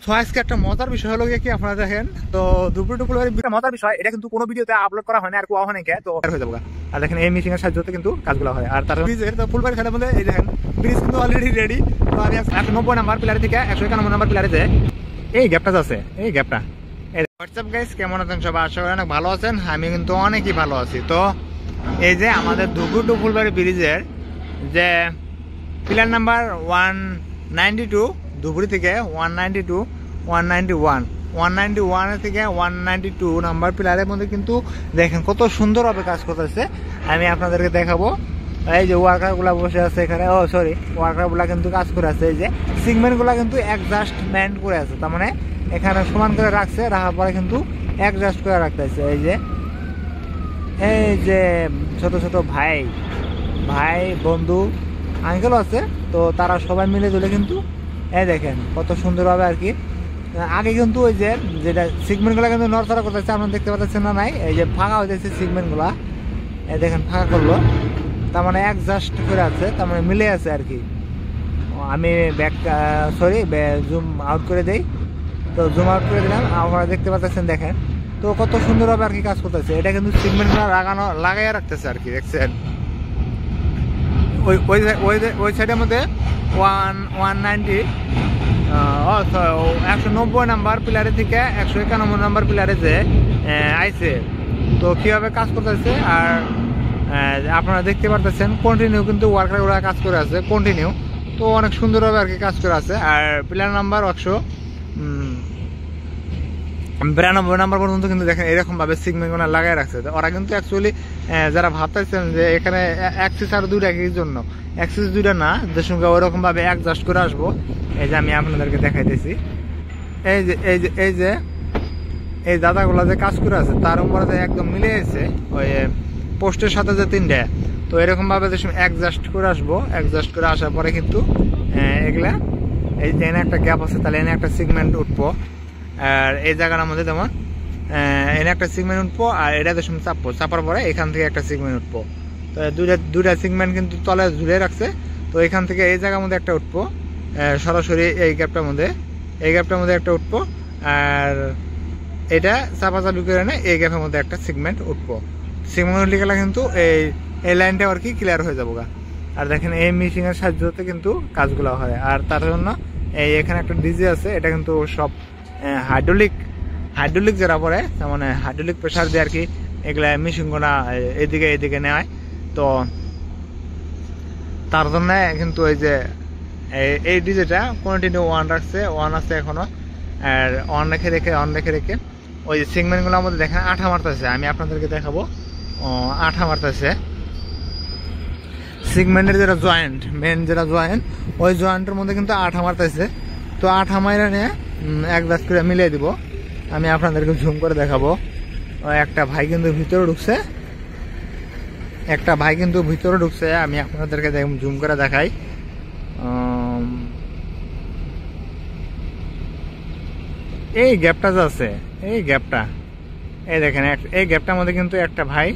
তো আজকে একটা মজার বিষয় হলো কি আপনারা দেখেন, তো দুপুর মজার বিষয়, এটা কিন্তু কোনো ভিডিওতে আপলোড করা হয় না আর কোয়া হয় না, তো হয়ে যাবো। আর দেখেন এই মিশিং এর সাহায্যে কিন্তু কাজগুলো হয়। আর তার ব্রিজের তো ফুলবাড়ি খেলার মধ্যে এই দেখেন ব্রিজ কিন্তু অলরেডি রেডি। তো আমি 190 নাম্বার প্লেয়ার থেকে 191 নাম্বার প্লেয়ারে যে এই গ্যাপটা আছে, এই গ্যাপটা। হোয়াটসঅ্যাপ গাইস, কেমন আছেন সবাই? আশা করি অনেক ভালো আছেন। আমি কিন্তু অনেকই ভালো আছি। তো এই যে আমাদের দুপুর টু ফুলবাড়ি ব্রিজের যে পিলার নাম্বার 192 ধুবড়ি থেকে 192 191 191 থেকে 192 নাম্বার পিলারের মধ্যে কিন্তু দেখেন কত সুন্দরভাবে কাজ করতেছে। আমি আপনাদেরকে দেখাবো। এই যে ওয়ার্কারগুলা বসে আছে এখানে, ও সরি, ওয়ার্কারগুলা কিন্তু কাজ করে আছে। এই যে সিগমেন্টগুলা কিন্তু অ্যাডজাস্টমেন্ট করে আছে, তার মানে এখানে সমান করে রাখছে, রাখার পরে কিন্তু অ্যাডজাস্ট করে রাখতেছে। এই যে ছোট ছোট ভাই বন্ধু আঙ্কেলও আছে, তো তারা সবাই মিলে চলে কিন্তু এই দেখেন কত সুন্দরভাবে আর কি। আগে কিন্তু ওই যে যেটা সিগমেন্টগুলো কিন্তু নড়চড়া করতেছে, আপনারা দেখতে পাচ্ছেন না? নাই, এই যে ফাঁকা হয়ে যাচ্ছে সিগমেন্টগুলা, এই দেখেন ফাঁকা করলো, তার মানে অ্যাডজাস্ট করে আছে, তার মানে মিলে আছে আর কি। আমি জুম আউট করে দেই, তো জুম আউট করে দিলাম, আপনারা দেখতে পাচ্ছেন দেখেন তো কত সুন্দরভাবে আর কি কাজ করতেছে। এটা কিন্তু সিগমেন্টগুলো লাগাইয়া রাখতেছে আর কি, দেখছেন? ওই সাইডের মধ্যে 190 নাম্বার প্লেয়ারে থেকে 191 নাম্বার প্লেয়ারে যে আইছে, তো কিভাবে কাজ করতেছে আর আপনারা দেখতে পারতেছেন কন্টিনিউ কিন্তু ওয়ার্কারগুলো কাজ করে আছে কন্টিনিউ, তো অনেক সুন্দরভাবে আর কি কাজ করে আছে। আর প্লেয়ার নাম্বার 192 নাম্বার পর্যন্ত কিন্তু দেখেন এরকম ভাবে সিগমেন্টগুলো লাগাই রাখছে। ওরা কিন্তু অ্যাকচুয়ালি যারা ভাবতেছেন যে এখানে অ্যাক্সিস আর দুইটা কি জন্য, অ্যাক্সিস দুইটা না, যে সঙ্গে ওরকম ভাবে অ্যাডজাস্ট করে আসবো। এই যে আমি আপনাদেরকে দেখাইতেছি, এই দাদাগুলা যে কাজ করে আছে তার উপরে একদম মিলে আছে ওই পোস্টের সাথে যে তিনটে, তো এরকম ভাবে যে অ্যাডজাস্ট করে আসবো। অ্যাডজাস্ট করে আসার পরে কিন্তু এগুলা এই যে এনে একটা গ্যাপ আছে, তাহলে এনে একটা সিগমেন্ট উঠবো। আর এই জায়গাটার মধ্যে যেমন এনে একটা সিগমেন্ট উঠবো, আর এটা দেখুন চাপার পরে এখান থেকে একটা সিগমেন্ট উঠবো। তো দুইটা সিগমেন্ট কিন্তু তলে ঝুলে রাখছে, তো এখান থেকে এই জায়গার মধ্যে একটা উঠবো সরাসরি এই গ্যাপটার মধ্যে একটা উঠবো, আর এটা চাপাচাপি করে এনে এই গ্যাপের মধ্যে একটা সিগমেন্ট উঠবো। সিগমেন্ট উঠলে গেলে কিন্তু এই লাইনটা আর কি ক্লিয়ার হয়ে যাবো গা। আর দেখেন এই মেশিং এর সাহায্যতে কিন্তু কাজগুলো হয়। আর তার জন্য এখানে একটা ডিজে আছে, এটা কিন্তু সব হাইড্রোলিক যারা পরে, তার মানে হাইড্রোলিক প্রেসার দিয়ে আর কি এগুলা মেশিনগুলো এদিকে নেয়। তো তার জন্য কিন্তু এই যে এই ডিজেটা কন্টিনিউ ওয়ান আছে এখনো, আর অন রেখে রেখে ওই যে সিগমেন্টগুলোর মধ্যে দেখেন আঠা মারতেছে। আমি আপনাদেরকে দেখাবো, আঠা মারতেছে সিগমেন্টের যেটা জয়েন্ট, মেন যেটা জয়েন্ট, ওই জয়েন্টের মধ্যে কিন্তু আঠা মারতেছে। তো আঠা মাইরা নিয়ে একদাস করে মিলিয়ে দিব। আমি আপনাদেরকে জুম করে দেখাবো। একটা ভাই কিন্তু ভিতরে ঢুকছে, আমি আপনাদেরকে জুম করে দেখাই। এই গ্যাপটা যে আছে, এই দেখেন এই গ্যাপটার মধ্যে কিন্তু একটা ভাই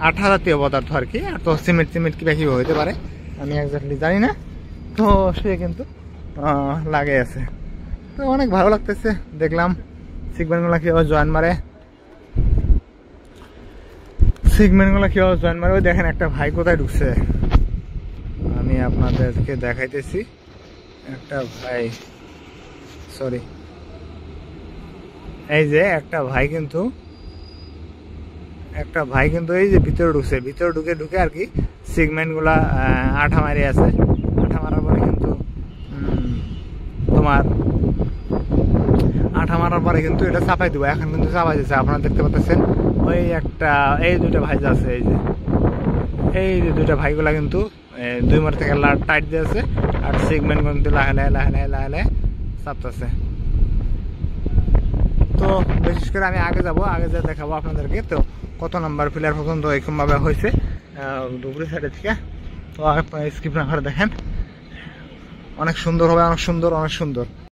আঠা জাতীয় পদার্থ আর কি, আর তো সিমেন্ট কিভাবে হইতে পারে আমি এক্স্যাক্টলি জানি না, তো সে কিন্তু লাগে আছে। তো অনেক ভালো লাগতেছে, দেখলাম সিগমেন্টগুলো কিভাবে জয়েন মারে। ওই দেখেন একটা ভাই কোথায় ঢুকছে, আমি আপনাদেরকে দেখাইতেছি। একটা ভাই, সরি, এই যে একটা ভাই কিন্তু এই যে ভিতরে ঢুকে আর কি সিগমেন্টগুলা আঠা মারি আছে। আঠা মারার পরে কিন্তু এটা চাপাই দেবো। এখন কিন্তু চাপাই দিচ্ছে, আপনারা দেখতে পাচ্ছেন। এই দুইটা ভাই আছে, এই যে দুইটা ভাইগুলা কিন্তু দুই মার থেকে টাইট দিয়ে আছে, আর সিগমেন্ট কিন্তু লাহে চাপতেছে। তো বিশেষ করে আমি আগে যা দেখাবো আপনাদেরকে, তো কত নাম্বার প্লেয়ার পর্যন্ত এরকম ভাবে হয়েছে ডুবরি সাইডে থেকে। তো স্কিপ না করে দেখেন, অনেক সুন্দর হবে, অনেক সুন্দর।